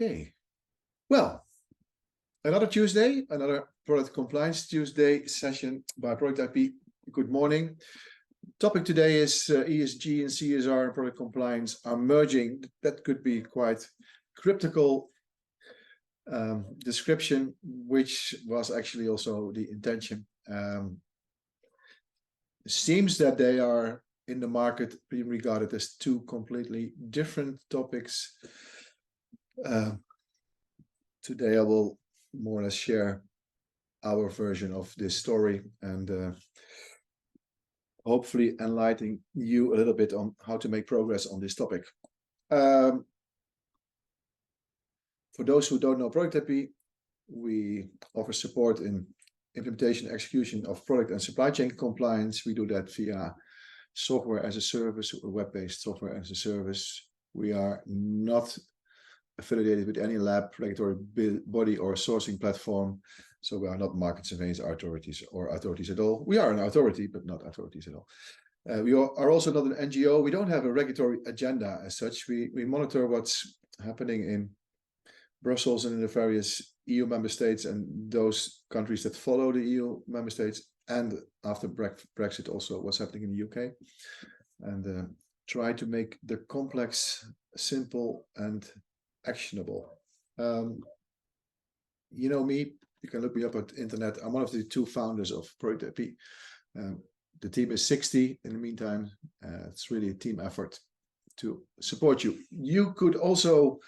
Okay. Well, another Tuesday, another Product Compliance Tuesday session by Product IP. Good morning. Topic today is ESG and CSR and Product Compliance are merging. That could be quite cryptical description, which was actually also the intention. Seems that they are in the market being regarded as two completely different topics. Today I will more or less share our version of this story and hopefully enlighten you a little bit on how to make progress on this topic. For those who don't know Product IP, we offer support in implementation and execution of product and supply chain compliance. We do that via software as a service, or web-based software as a service. We are not affiliated with any lab, regulatory body, or sourcing platform. So we are not market surveillance authorities or authorities at all. We are an authority, but not authorities at all. We are also not an NGO. We don't have a regulatory agenda as such. We monitor what's happening in Brussels and in the various EU member states and those countries that follow the EU member states, and after Brexit also what's happening in the UK, and try to make the complex simple and actionable. You know me, you can look me up at the internet. I'm one of the two founders of Product IP. The team is 60 in the meantime. It's really a team effort to support you. You could also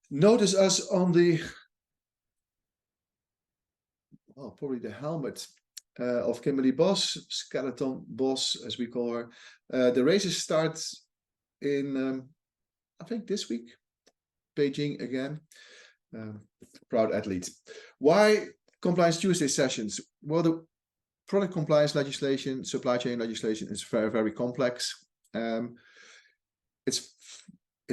notice us on the, well, probably the helmet of Kimberly Boss, Skeleton Boss, as we call her. The races start in, I think this week, Beijing again. Proud athlete. Why Compliance Tuesday sessions? Well, the product compliance legislation, supply chain legislation is very, very complex. It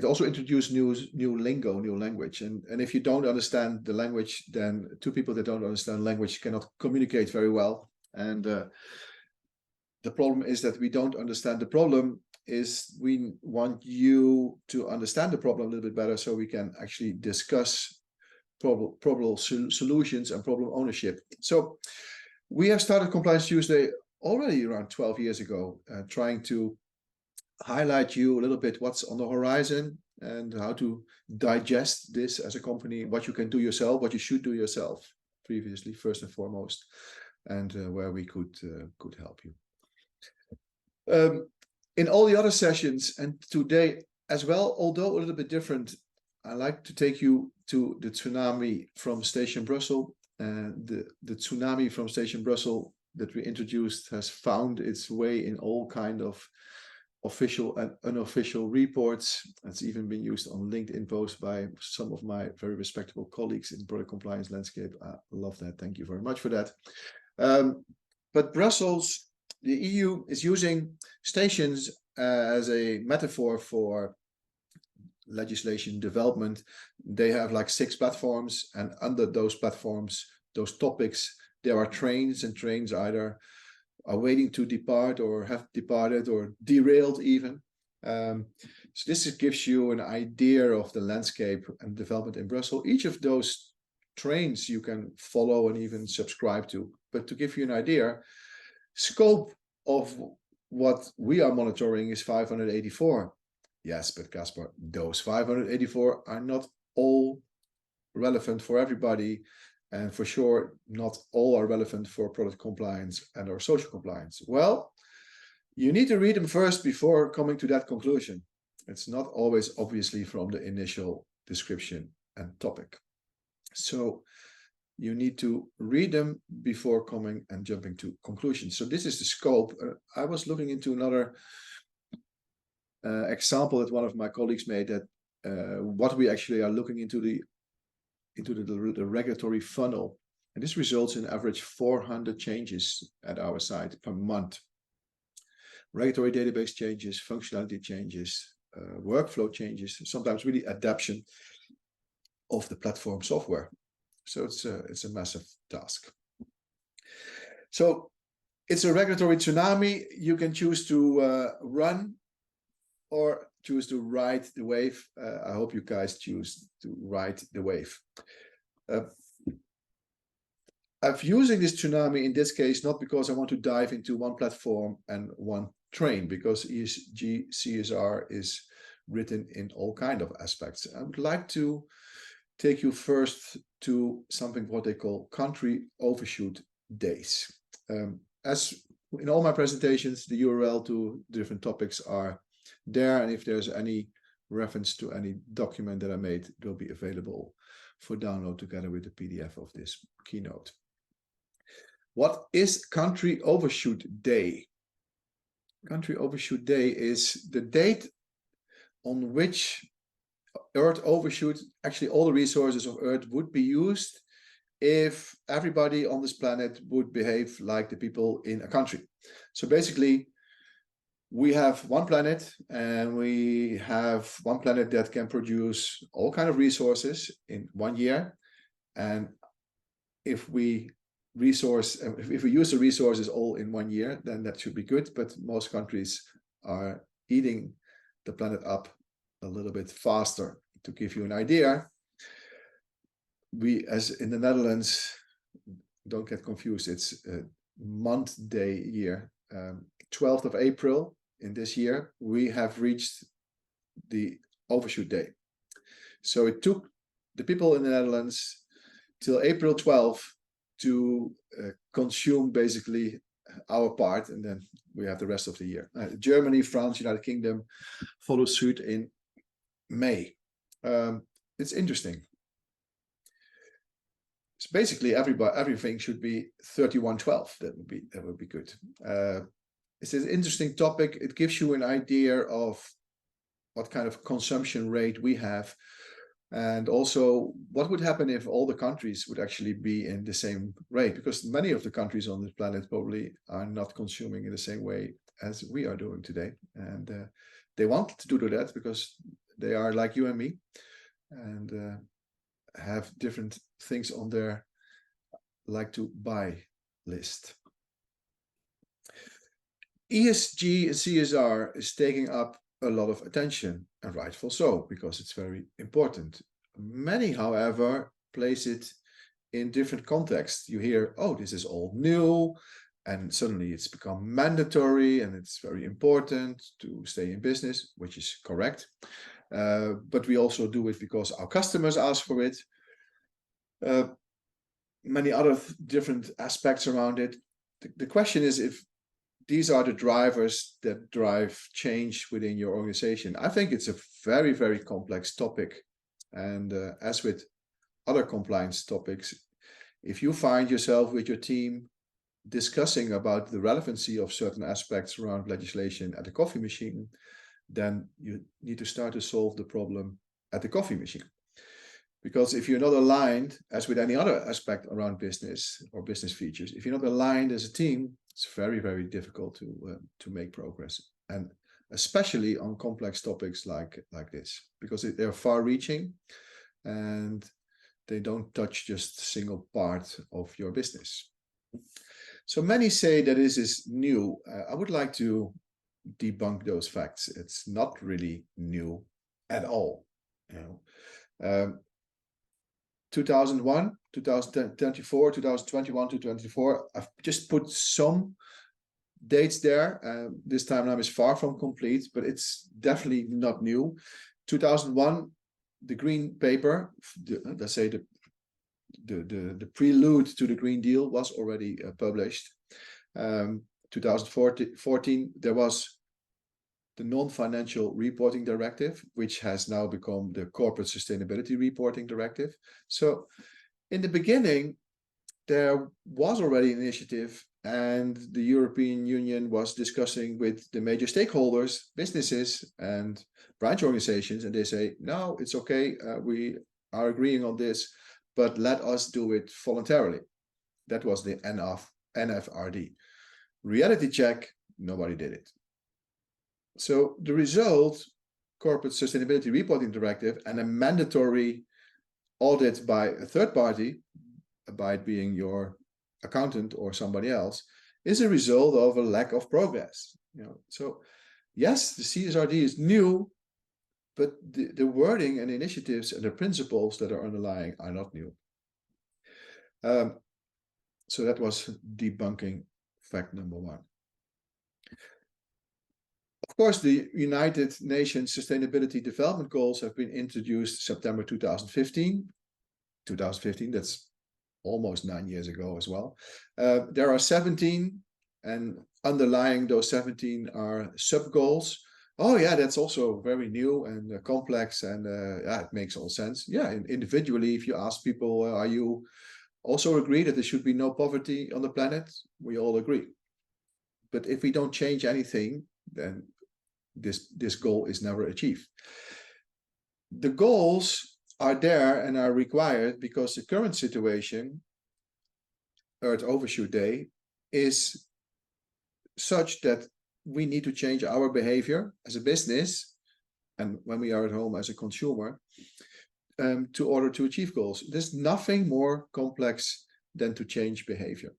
also introduced new lingo, new language. And if you don't understand the language, then two people that don't understand language cannot communicate very well. And the problem is that we don't understand the problem. Is we want you to understand the problem a little bit better so we can actually discuss problem solutions and problem ownership. So we have started Compliance Tuesday already around 12 years ago, trying to highlight you a little bit what's on the horizon and how to digest this as a company, what you can do yourself, what you should do yourself previously, first and foremost, and where we could help you. In all the other sessions and today as well, although a little bit different, I like to take you to the tsunami from Station Brussels. The tsunami from Station Brussels that we introduced has found its way in all kind of official and unofficial reports. It's even been used on LinkedIn posts by some of my very respectable colleagues in product compliance landscape. I love that. Thank you very much for that. But Brussels, the EU is using stations as a metaphor for legislation development. They have like 6 platforms, and under those platforms, those topics, there are trains, and trains either are waiting to depart or have departed or derailed even. So this gives you an idea of the landscape and development in Brussels. Each of those trains you can follow and even subscribe to. But to give you an idea, scope of what we are monitoring is 584. Yes, but Caspar, those 584 are not all relevant for everybody. And for sure, not all are relevant for product compliance and or social compliance. Well, you need to read them first before coming to that conclusion. It's not always obviously from the initial description and topic. So you need to read them before coming and jumping to conclusions. So this is the scope. I was looking into another example that one of my colleagues made, that what we actually are looking into the regulatory funnel, and this results in average 400 changes at our site per month. Regulatory database changes, functionality changes, workflow changes, sometimes really adaptation of the platform software. So it's a massive task. So it's a regulatory tsunami. You can choose to run or choose to ride the wave. I hope you guys choose to ride the wave. I'm using this tsunami in this case, not because I want to dive into one platform and one train, because ESG CSR is written in all kinds of aspects. I would like to take you first to something what they call country overshoot days. As in all my presentations, the URL to different topics are there, and if there's any reference to any document that I made, it will be available for download together with the PDF of this keynote. What is Country Overshoot Day? Country Overshoot Day is the date on which Earth overshoot, actually all the resources of Earth would be used if everybody on this planet would behave like the people in a country. So basically, we have one planet, and we have one planet that can produce all kinds of resources in 1 year. And if we use the resources all in 1 year, then that should be good. But most countries are eating the planet up a little bit faster. To give you an idea, we, as in the Netherlands, don't get confused, it's a month, day, year. 12th of April in this year, we have reached the overshoot day. So it took the people in the Netherlands till April 12th to consume basically our part, and then we have the rest of the year. Germany, France, United Kingdom follow suit in May. It's interesting. So basically, everything should be 31/12. That would be good. It's an interesting topic. It gives you an idea of what kind of consumption rate we have, and also what would happen if all the countries would actually be in the same rate, because many of the countries on this planet probably are not consuming in the same way as we are doing today, and they want to do that because they are like you and me, and have different things on their like to buy list. ESG and CSR is taking up a lot of attention, and rightful so, because it's very important. Many, however, place it in different contexts. You hear, oh, this is all new, and suddenly it's become mandatory, and it's very important to stay in business, which is correct. But we also do it because our customers ask for it. Many other different aspects around it. The question is if these are the drivers that drive change within your organization. I think it's a very, very complex topic. And as with other compliance topics, if you find yourself with your team discussing about the relevancy of certain aspects around legislation at the coffee machine, then you need to start to solve the problem at the coffee machine. Because if you're not aligned, as with any other aspect around business or business features, if you're not aligned as a team, it's very, very difficult to make progress. And especially on complex topics like this, because they're far-reaching and they don't touch just a single part of your business. So many say that this is new. I would like to debunk those facts. It's not really new at all. 2001, 2024, 2021 to 2024. I've just put some dates there. This timeline is far from complete, but it's definitely not new. 2001, the Green Paper, let's say the prelude to the Green Deal was already published. 2014, there was the Non-Financial Reporting Directive, which has now become the Corporate Sustainability Reporting Directive. So in the beginning, there was already an initiative, and the European Union was discussing with the major stakeholders, businesses and branch organizations, and they say, no, it's okay, we are agreeing on this, but let us do it voluntarily. That was the NFRD. Reality check, nobody did it. So the result, Corporate Sustainability Reporting Directive, and a mandatory audit by a third party, by it being your accountant or somebody else, is a result of a lack of progress. So yes, the CSRD is new, but the wording and initiatives and the principles that are underlying are not new. So that was debunking fact number one. Of course, the United Nations Sustainability Development Goals have been introduced September 2015. 2015, that's almost 9 years ago as well. There are 17, and underlying those 17 are sub-goals. Oh yeah, that's also very new and complex, and yeah, it makes all sense. Yeah, individually, if you ask people, are you also agree that there should be no poverty on the planet? We all agree. But if we don't change anything, then this goal is never achieved. The goals are there and are required because the current situation, Earth Overshoot Day, is such that we need to change our behavior as a business, and when we are at home as a consumer, to order to achieve goals. There's nothing more complex than to change behavior.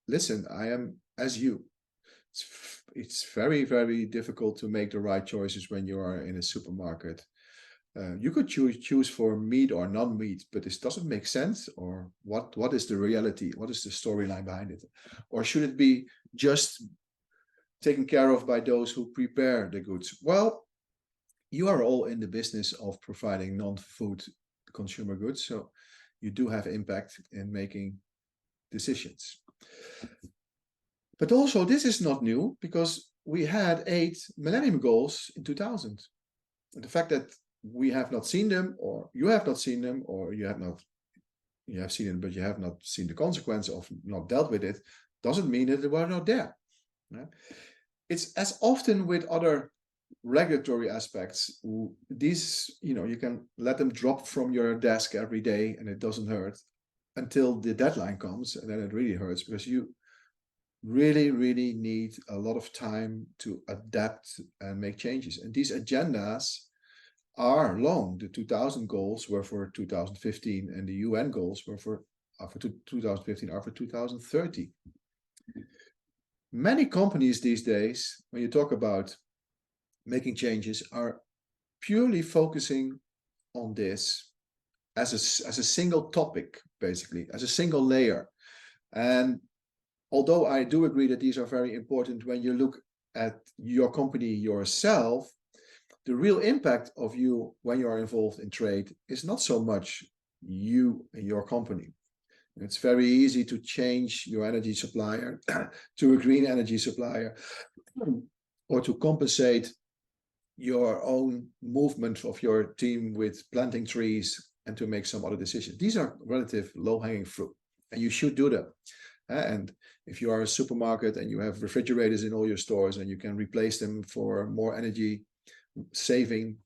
Listen, I am as you. It's very, very difficult to make the right choices when you are in a supermarket. You could choose for meat or non-meat, but this doesn't make sense. Or what is the reality? What is the storyline behind it? Or should it be just taken care of by those who prepare the goods? Well, you are all in the business of providing non-food consumer goods, so you do have impact in making decisions. But also, this is not new because we had 8 Millennium Goals in 2000. And the fact that we have not seen them, or you have not seen them, or you have seen it, but you have not seen the consequence of not dealt with it, doesn't mean that they were not there. Yeah? It's as often with other regulatory aspects. These, you can let them drop from your desk every day and it doesn't hurt until the deadline comes, and then it really hurts because you really, really need a lot of time to adapt and make changes. And these agendas are long. The 2000 goals were for 2015, and the UN goals were for 2015 are for 2030. Many companies these days, when you talk about making changes, are purely focusing on this as a single topic, basically, as a single layer. And although I do agree that these are very important when you look at your company yourself, the real impact of you when you are involved in trade is not so much you and your company. It's very easy to change your energy supplier to a green energy supplier, or to compensate your own movement of your team with planting trees and to make some other decisions. These are relative low-hanging fruit, and you should do them. And if you are a supermarket and you have refrigerators in all your stores and you can replace them for more energy saving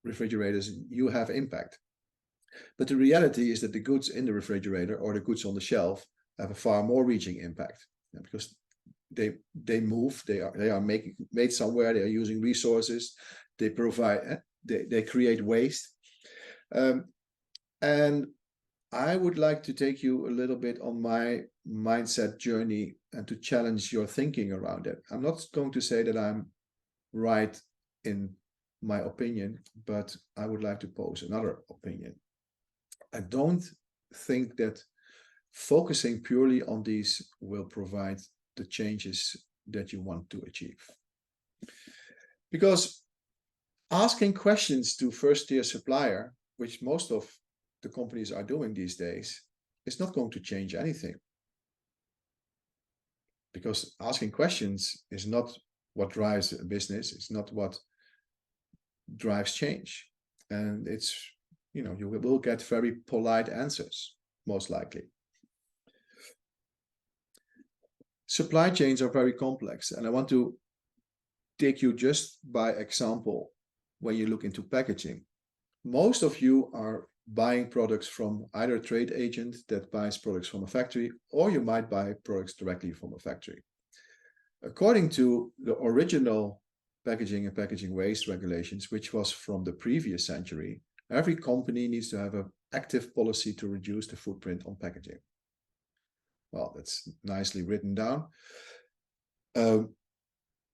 refrigerators, you have impact. But the reality is that the goods in the refrigerator or the goods on the shelf have a far more reaching impact, because they move, they are made somewhere, they are using resources, they provide, they create waste. And I would like to take you a little bit on my mindset journey and to challenge your thinking around it. I'm not going to say that I'm right in my opinion, but I would like to pose another opinion. I don't think that focusing purely on these will provide the changes that you want to achieve. Because asking questions to first-tier supplier, which most of the companies are doing these days, is not going to change anything. Because asking questions is not what drives a business, it's not what drives change. And it's, you will get very polite answers, most likely. Supply chains are very complex, and I want to take you just by example when you look into packaging. Most of you are buying products from either a trade agent that buys products from a factory, or you might buy products directly from a factory. According to the original packaging and packaging waste regulations, which was from the previous century, every company needs to have an active policy to reduce the footprint on packaging. Well, that's nicely written down. I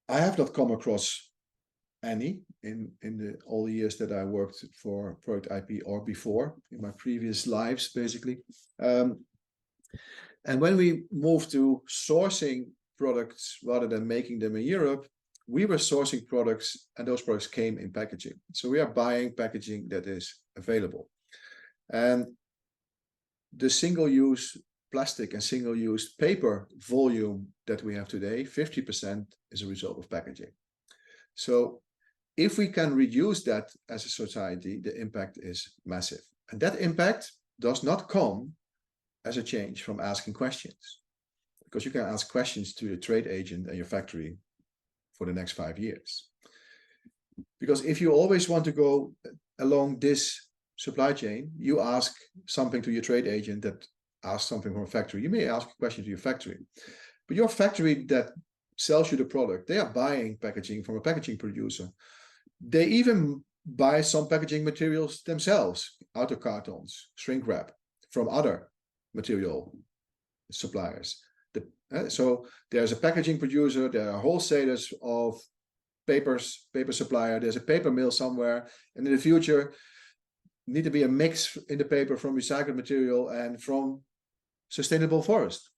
have not come across any in all the years that I worked for product IP or before in my previous lives, basically. And when we moved to sourcing products rather than making them in Europe, we were sourcing products and those products came in packaging. So we are buying packaging that is available. And the single-use plastic and single-use paper volume that we have today, 50% is a result of packaging. So if we can reduce that as a society, the impact is massive. And that impact does not come as a change from asking questions, because you can ask questions to your trade agent and your factory for the next 5 years. Because if you always want to go along this supply chain, you ask something to your trade agent that asks something from a factory. You may ask a question to your factory, but your factory that sells you the product, they are buying packaging from a packaging producer. They even buy some packaging materials themselves, outer cartons, shrink wrap, from other material suppliers. So there's a packaging producer, there are wholesalers of paper supplier, there's a paper mill somewhere, and in the future need to be a mix in the paper from recycled material and from sustainable forest.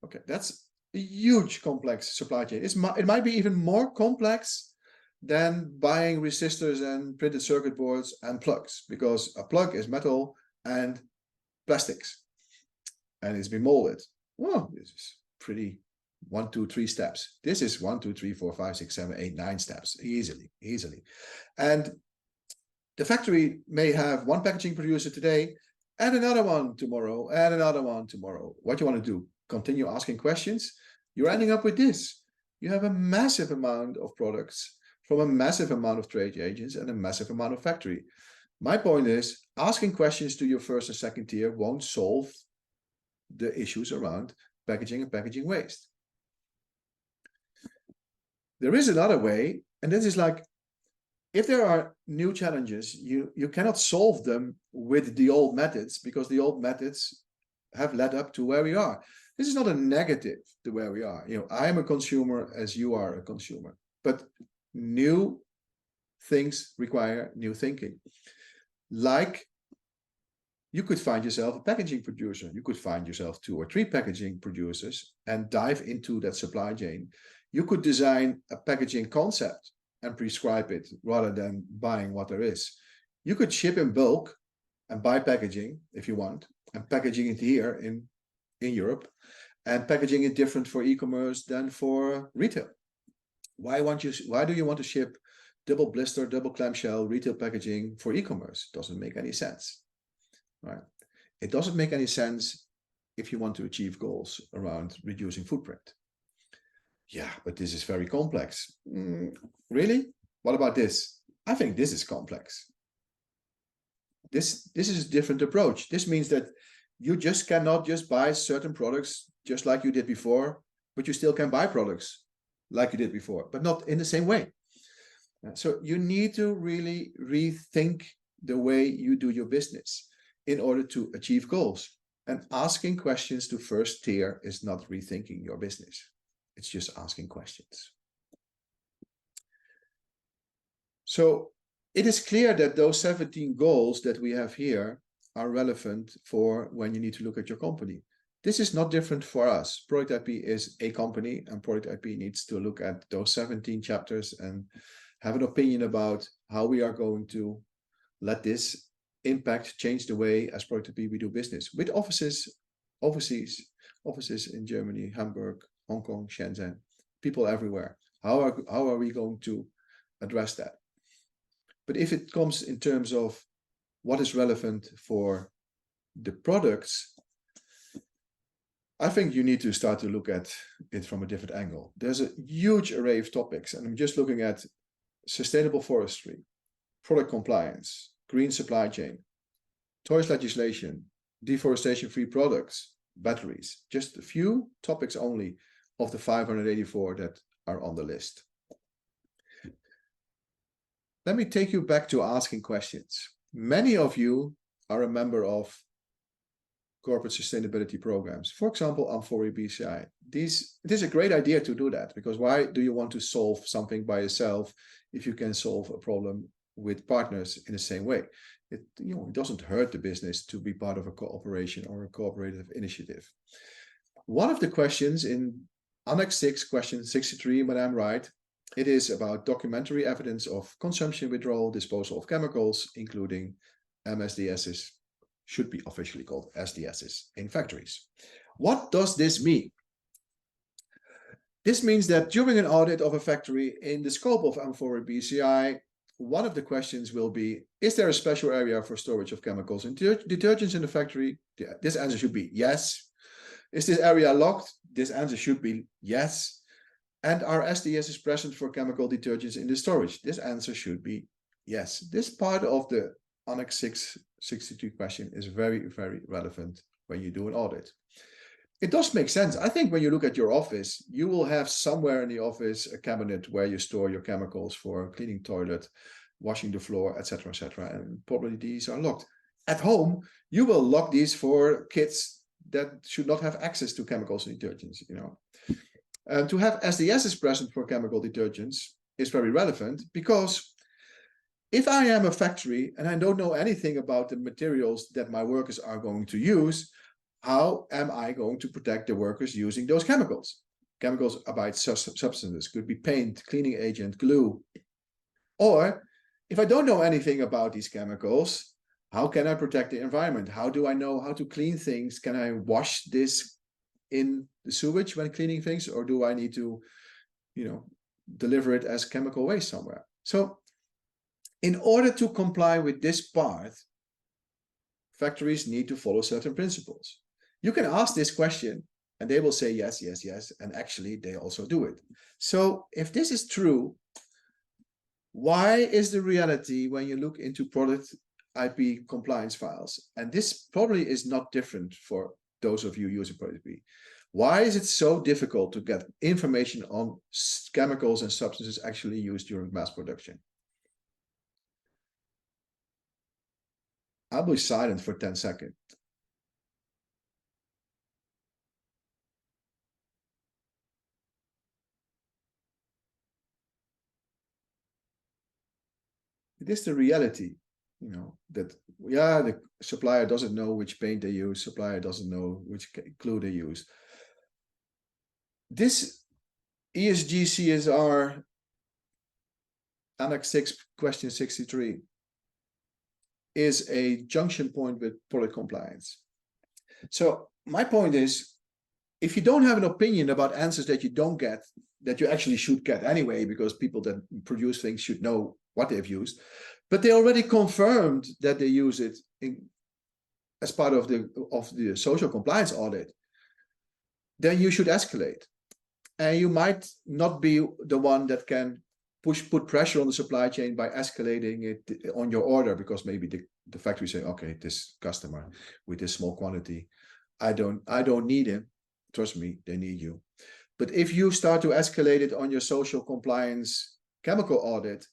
Okay, that's a huge complex supply chain. It might be even more complex than buying resistors and printed circuit boards and plugs, because a plug is metal and plastics and it's been molded. Well, this is pretty 1, 2, 3 steps. This is 1, 2, 3, 4, 5, 6, 7, 8, 9 steps easily. And the factory may have one packaging producer today and another one tomorrow and another one tomorrow. What do you want to do? Continue asking questions? You're ending up with this. You have a massive amount of products from a massive amount of trade agents and a massive amount of factory. My point is, asking questions to your first and second tier won't solve the issues around packaging and packaging waste. There is another way, and this is like, if there are new challenges, you cannot solve them with the old methods, because the old methods have led up to where we are. This is not a negative to where we are. I am a consumer as you are a consumer, but new things require new thinking. Like, you could find yourself a packaging producer. You could find yourself 2 or 3 packaging producers and dive into that supply chain. You could design a packaging concept and prescribe it rather than buying what there is. You could ship in bulk and buy packaging if you want, and packaging it here in Europe, and packaging it different for e-commerce than for retail. Why do you want to ship double blister, double clamshell retail packaging for e-commerce? Doesn't make any sense. Right? It doesn't make any sense if you want to achieve goals around reducing footprint. Yeah, but this is very complex. Really? What about this? I think this is complex. This is a different approach. This means that you just cannot just buy certain products just like you did before, but you still can buy products like you did before, but not in the same way. So you need to really rethink the way you do your business in order to achieve goals. And asking questions to first tier is not rethinking your business. It's just asking questions. So it is clear that those 17 goals that we have here are relevant for when you need to look at your company. This is not different for us. Product IP is a company, and Product IP needs to look at those 17 chapters and have an opinion about how we are going to let this impact change the way as Product IP we do business with offices in Germany, Hamburg, Hong Kong, Shenzhen, people everywhere. How are we going to address that? But if it comes in terms of what is relevant for the products, I think you need to start to look at it from a different angle. There's a huge array of topics, and I'm just looking at sustainable forestry, product compliance, green supply chain, toys legislation, deforestation-free products, batteries, just a few topics only of the 584 that are on the list. Let me take you back to asking questions. Many of you are a member of corporate sustainability programs. For example, Amfori BCI. It is a great idea to do that, because why do you want to solve something by yourself if you can solve a problem with partners in the same way? It doesn't hurt the business to be part of a cooperation or a cooperative initiative. One of the questions in Annex 6, question 63, when I'm right, it is about documentary evidence of consumption, withdrawal, disposal of chemicals, including MSDSs, should be officially called SDSs, in factories. What does this mean? This means that during an audit of a factory in the scope of Amfori BCI, one of the questions will be, is there a special area for storage of chemicals and detergents in the factory? This answer should be yes. Is this area locked? This answer should be yes. And are SDSs present for chemical detergents in the storage? This answer should be yes. This part of the Annex 662 question is very, very relevant when you do an audit. It does make sense. I think when you look at your office, you will have somewhere in the office a cabinet where you store your chemicals for cleaning toilet, washing the floor, etc., etc. And probably these are locked. At home, you will lock these for kids that should not have access to chemicals and detergents. To have SDSs present for chemical detergents is very relevant, because if I am a factory and I don't know anything about the materials that my workers are going to use, how am I going to protect the workers using those chemicals? Chemicals about substances, could be paint, cleaning agent, glue. Or if I don't know anything about these chemicals, how can I protect the environment? How do I know how to clean things? Can I wash this in the sewage when cleaning things? Or do I need to, deliver it as chemical waste somewhere? So in order to comply with this part, factories need to follow certain principles. You can ask this question and they will say yes, yes, yes, and actually they also do it. So if this is true, why is the reality when you look into product IP compliance files, and this probably is not different for those of you using product IP, why is it so difficult to get information on chemicals and substances actually used during mass production? I'll be silent for 10 seconds. It is the reality, that, the supplier doesn't know which paint they use, supplier doesn't know which glue they use. This ESG CSR Annex 6, question 63, is a junction point with product compliance. So my point is, if you don't have an opinion about answers that you don't get, that you actually should get anyway, because people that produce things should know what they've used, but they already confirmed that they use it as part of the social compliance audit, then you should escalate. And you might not be the one that can put pressure on the supply chain by escalating it on your order, because maybe the factory say, okay, this customer with this small quantity, I don't need him. Trust me, they need you. But if you start to escalate it on your social compliance chemical audit,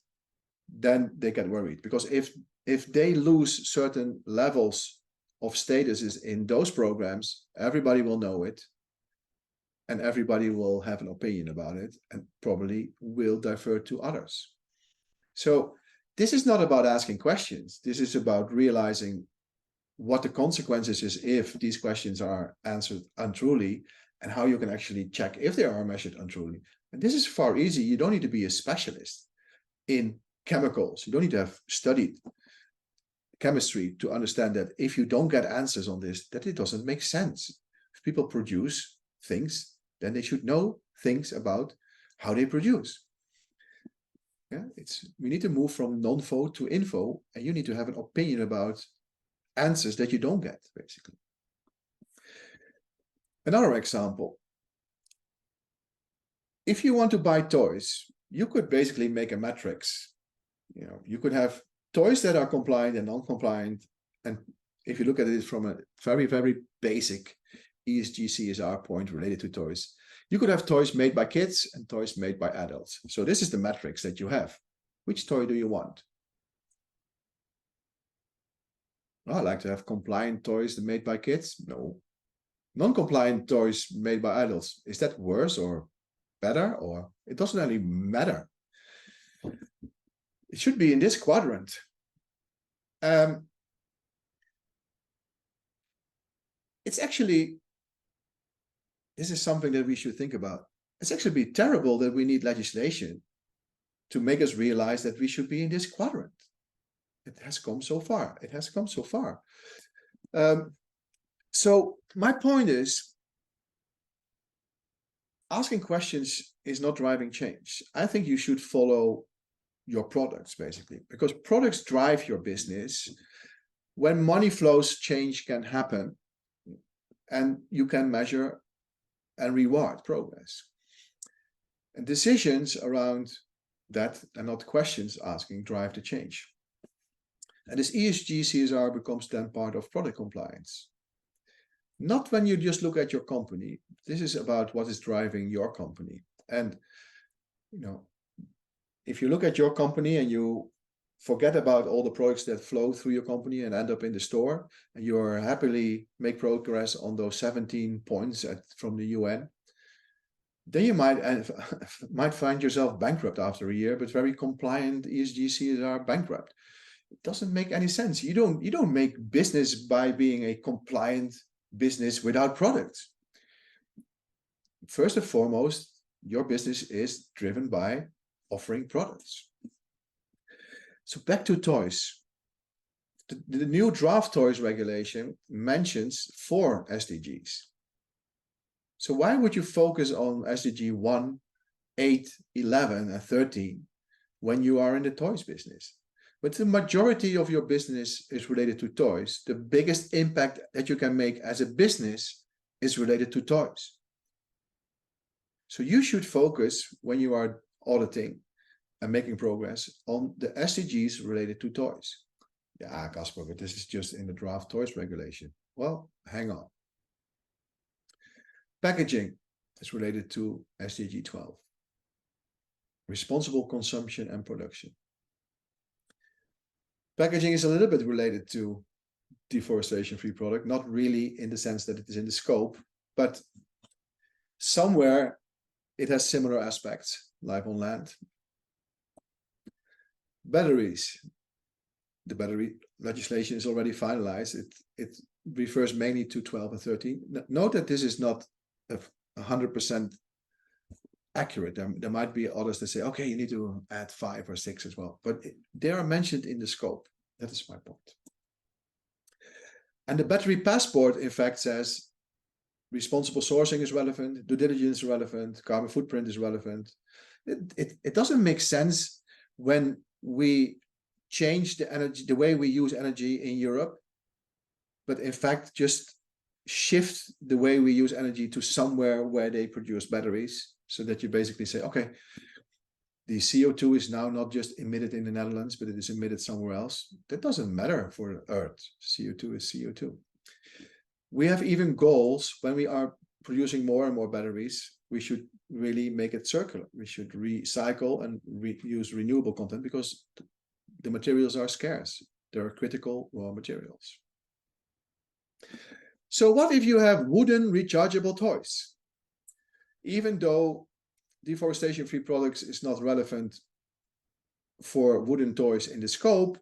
then they get worried, because if they lose certain levels of statuses in those programs, everybody will know it, and everybody will have an opinion about it and probably will divert to others. So this is not about asking questions. This is about realizing what the consequences is if these questions are answered untruly, and how you can actually check if they are measured untruly. And this is far easy. You don't need to be a specialist in chemicals. You don't need to have studied chemistry to understand that if you don't get answers on this, that it doesn't make sense. If people produce things, then they should know things about how they produce. We need to move from non-info to info, and you need to have an opinion about answers that you don't get, basically. Another example. If you want to buy toys, you could basically make a matrix. You could have toys that are compliant and non-compliant. And if you look at it from a very, very basic ESG CSR point related to toys, you could have toys made by kids and toys made by adults. So this is the matrix that you have. Which toy do you want? Oh, I like to have compliant toys made by kids. No. Non-compliant toys made by adults. Is that worse or better? Or it doesn't really matter. It should be in this quadrant. It's actually, this is something that we should think about. It's actually be terrible that we need legislation to make us realize that we should be in this quadrant. It has come so far. It has come so far. So my point is, asking questions is not driving change. I think you should follow your products, basically, because products drive your business. When money flows, change can happen, and you can measure and reward progress. And decisions around that, and not questions asking, drive the change. And this ESG CSR becomes then part of product compliance. Not when you just look at your company. This is about what is driving your company. And, you know, if you look at your company and you forget about all the products that flow through your company and end up in the store, and you're happily make progress on those 17 points from the UN, then you might find yourself bankrupt after a year, but very compliant ESG CSR bankrupt. It doesn't make any sense. You don't make business by being a compliant business without products. First and foremost, your business is driven by offering products. So back to toys. The new draft toys regulation mentions 4 SDGs. So why would you focus on SDG 1, 8, 11, and 13 when you are in the toys business? But the majority of your business is related to toys. The biggest impact that you can make as a business is related to toys. So you should focus, when you are auditing and making progress, on the SDGs related to toys. Yeah, Casper, but this is just in the draft toys regulation. Well, hang on. Packaging is related to SDG 12. Responsible consumption and production. Packaging is a little bit related to deforestation-free product, not really in the sense that it is in the scope, but somewhere it has similar aspects, life on land. Batteries. The battery legislation is already finalized. It refers mainly to 12 and 13. Note that this is not 100% accurate. There might be others that say, okay, you need to add 5 or 6 as well, but they are mentioned in the scope. That is my point. And the battery passport, in fact, says responsible sourcing is relevant, due diligence is relevant, carbon footprint is relevant. It doesn't make sense when we change the way we use energy in Europe, but in fact just shift the way we use energy to somewhere where they produce batteries, so that you basically say, okay, the CO2 is now not just emitted in the Netherlands, but it is emitted somewhere else. That doesn't matter for Earth. CO2 is CO2. We have even goals when we are producing more and more batteries. We should really make it circular. We should recycle and use renewable content, because the materials are scarce. They're critical raw materials. So what if you have wooden rechargeable toys? Even though deforestation-free products is not relevant for wooden toys in the scope,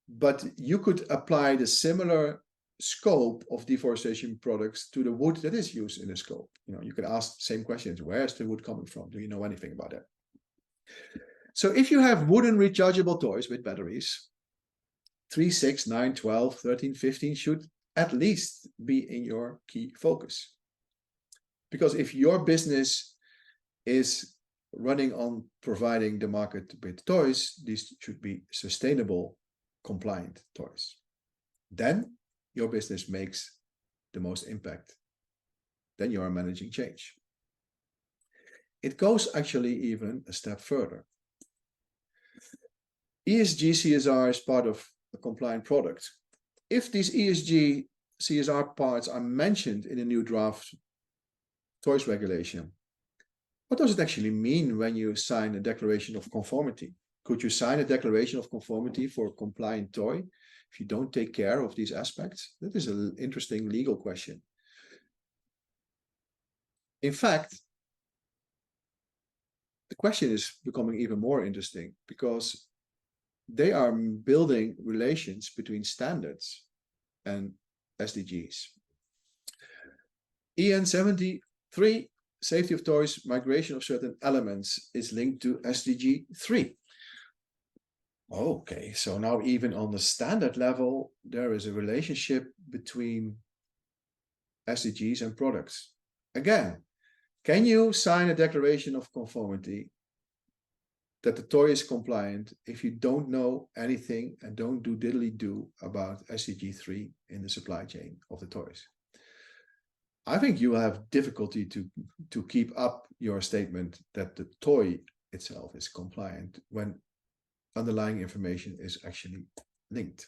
but you could apply the similar scope of deforestation products to the wood that is used in the scope. You know, you could ask the same questions. Where is the wood coming from? Do you know anything about that? So if you have wooden rechargeable toys with batteries, 3, 6, 9, 12, 13, 15 should at least be in your key focus. Because if your business is running on providing the market with toys, these should be sustainable, compliant toys. Then your business makes the most impact. Then you are managing change. It goes actually even a step further. ESG CSR is part of a compliant product. If these ESG CSR parts are mentioned in a new draft toys regulation, what does it actually mean when you sign a declaration of conformity? Could you sign a declaration of conformity for a compliant toy? if you don't take care of these aspects? That is an interesting legal question. In fact, the question is becoming even more interesting because they are building relations between standards and SDGs. EN 73, safety of toys, migration of certain elements, is linked to SDG 3. Okay, so now even on the standard level, there is a relationship between SDGs and products. Again, can you sign a declaration of conformity that the toy is compliant if you don't know anything and don't do diddly-do about SDG 3 in the supply chain of the toys? I think you have difficulty to keep up your statement that the toy itself is compliant when underlying information is actually linked.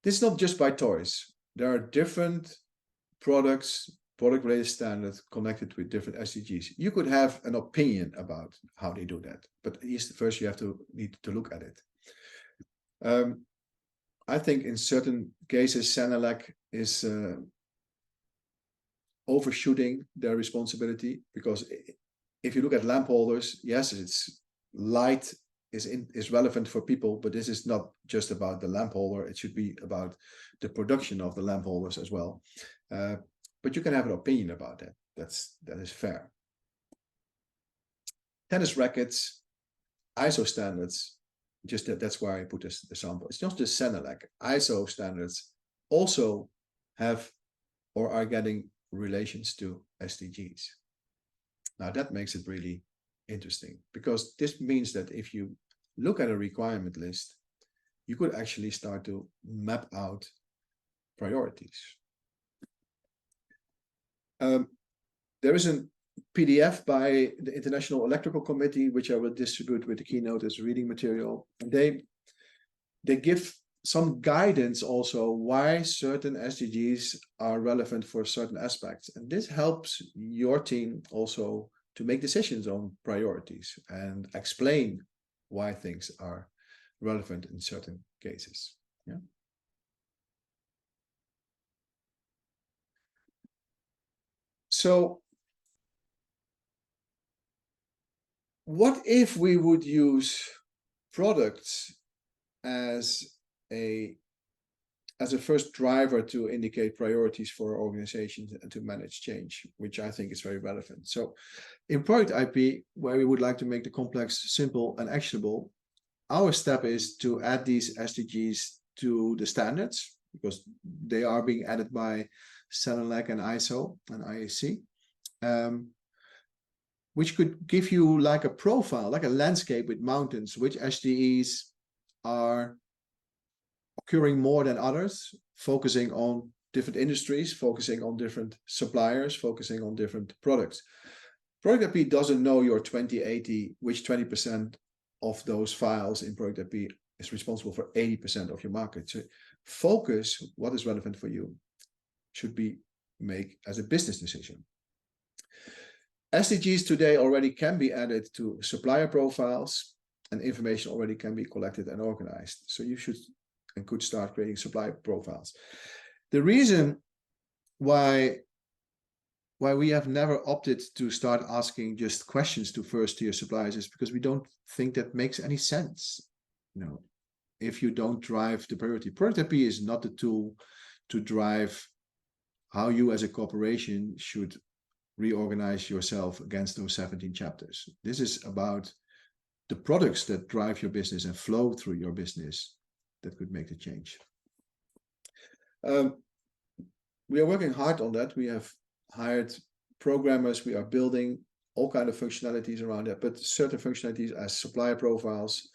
This is not just by toys. There are different products, product-related standards connected with different SDGs. You could have an opinion about how they do that, but at least first you need to look at it. I think in certain cases, Senelec is overshooting their responsibility, because if you look at lamp holders, yes, it's light is relevant for people, but this is not just about the lamp holder. It should be about the production of the lamp holders as well. But you can have an opinion about that. That is fair. Tennis rackets, ISO standards. That's why I put this sample. It's not just Senelec. ISO standards also have or are getting relations to SDGs. Now that makes it really interesting, because this means that if you look at a requirement list, you could actually start to map out priorities. There is a PDF by the International Electrical Committee, which I will distribute with the keynote as reading material. And they give some guidance also why certain SDGs are relevant for certain aspects. And this helps your team also to make decisions on priorities and explain why things are relevant in certain cases. Yeah. So what if we would use products as a first driver to indicate priorities for organizations and to manage change, which I think is very relevant. So in product IP, where we would like to make the complex simple and actionable, our step is to add these SDGs to the standards, because they are being added by Senelec and ISO and IEC, which could give you like a profile, like a landscape with mountains, which SDGs are occurring more than others, focusing on different industries, focusing on different suppliers, focusing on different products. Product IP doesn't know your 2080, which 20% of those files in Product IP is responsible for 80% of your market. So focus what is relevant for you should be made as a business decision. SDGs today already can be added to supplier profiles, and information already can be collected and organized. So you should and could start creating supply profiles. The reason why we have never opted to start asking just questions to first-tier suppliers is because we don't think that makes any sense. You know, if you don't drive the priority. Product IP is not the tool to drive how you as a corporation should reorganize yourself against those 17 chapters. This is about the products that drive your business and flow through your business that could make the change. We are working hard on that. We have hired programmers. We are building all kinds of functionalities around that, but certain functionalities as supplier profiles,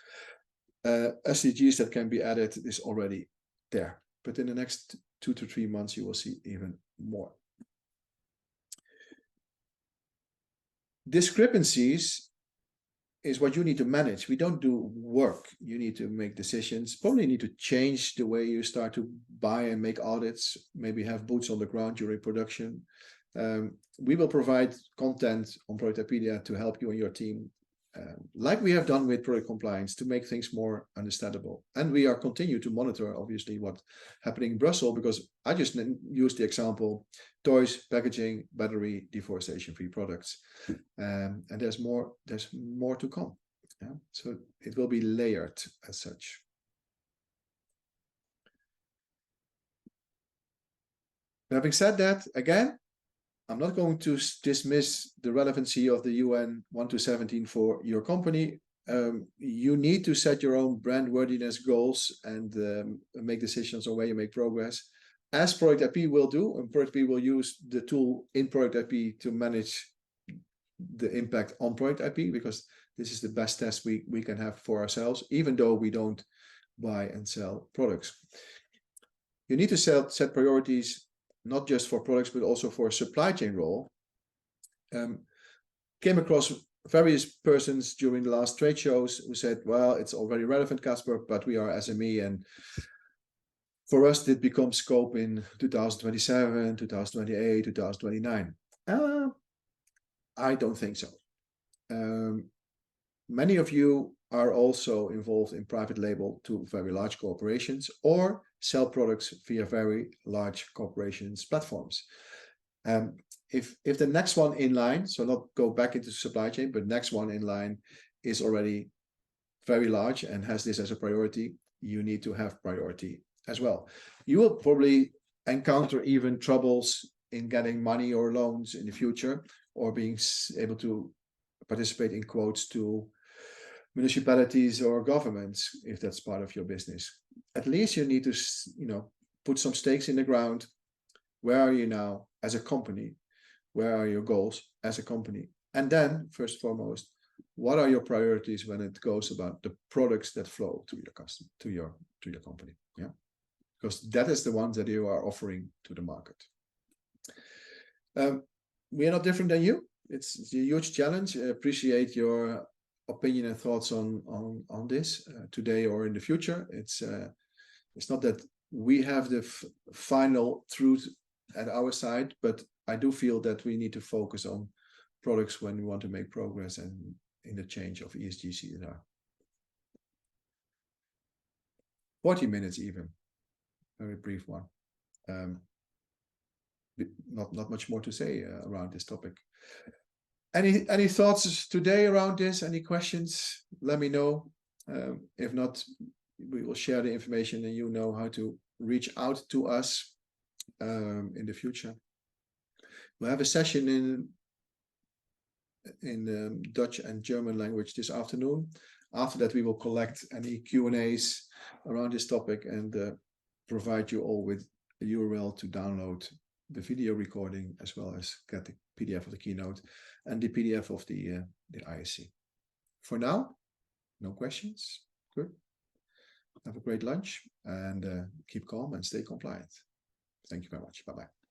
SDGs that can be added is already there. But in the next 2 to 3 months, you will see even more. Discrepancies is what you need to manage. We don't do work. You need to make decisions. Probably need to change the way you start to buy and make audits, maybe have boots on the ground during production. We will provide content on Productpedia to help you and your team like we have done with product compliance, to make things more understandable. And we are continue to monitor, obviously, what's happening in Brussels, because I just used the example: toys, packaging, battery, deforestation-free products, and there's more to come. Yeah? So it will be layered as such. Having said that, again, I'm not going to dismiss the relevancy of the UN 1-17 for your company. You need to set your own brand worthiness goals and make decisions on where you make progress, as Product IP will do. And Product IP will use the tool in Product IP to manage the impact on Product IP, because this is the best test we can have for ourselves, even though we don't buy and sell products. You need to set priorities, not just for products, but also for a supply chain role. Came across various persons during the last trade shows who said, well, it's already relevant, Casper, but we are SME, and for us, it becomes scope in 2027, 2028, 2029. I don't think so. Many of you are also involved in private label to very large corporations, or sell products via very large corporations platforms. If the next one in line, so not go back into supply chain, but next one in line is already very large and has this as a priority, you need to have priority as well. You will probably encounter even troubles in getting money or loans in the future, or being able to participate in quotes to municipalities or governments, if that's part of your business. At least you need to, put some stakes in the ground. Where are you now as a company? Where are your goals as a company? And then, first and foremost, what are your priorities when it goes about the products that flow to your customer, to your company? Yeah, because that is the ones that you are offering to the market. We are not different than you. It's a huge challenge. I appreciate your opinion and thoughts on this today or in the future. It's not that we have the final truth at our side, but I do feel that we need to focus on products when we want to make progress and in the change of ESG CSR. 40 minutes even, very brief one. Not much more to say around this topic. Any thoughts today around this? Any questions? Let me know. If not, we will share the information and you know how to reach out to us in the future. We'll have a session in Dutch and German language this afternoon. After that, we will collect any Q&As around this topic and provide you all with a URL to download the video recording, as well as get the PDF of the keynote and the PDF of the ISC. For now, no questions. Good. Have a great lunch and keep calm and stay compliant. Thank you very much. Bye-bye.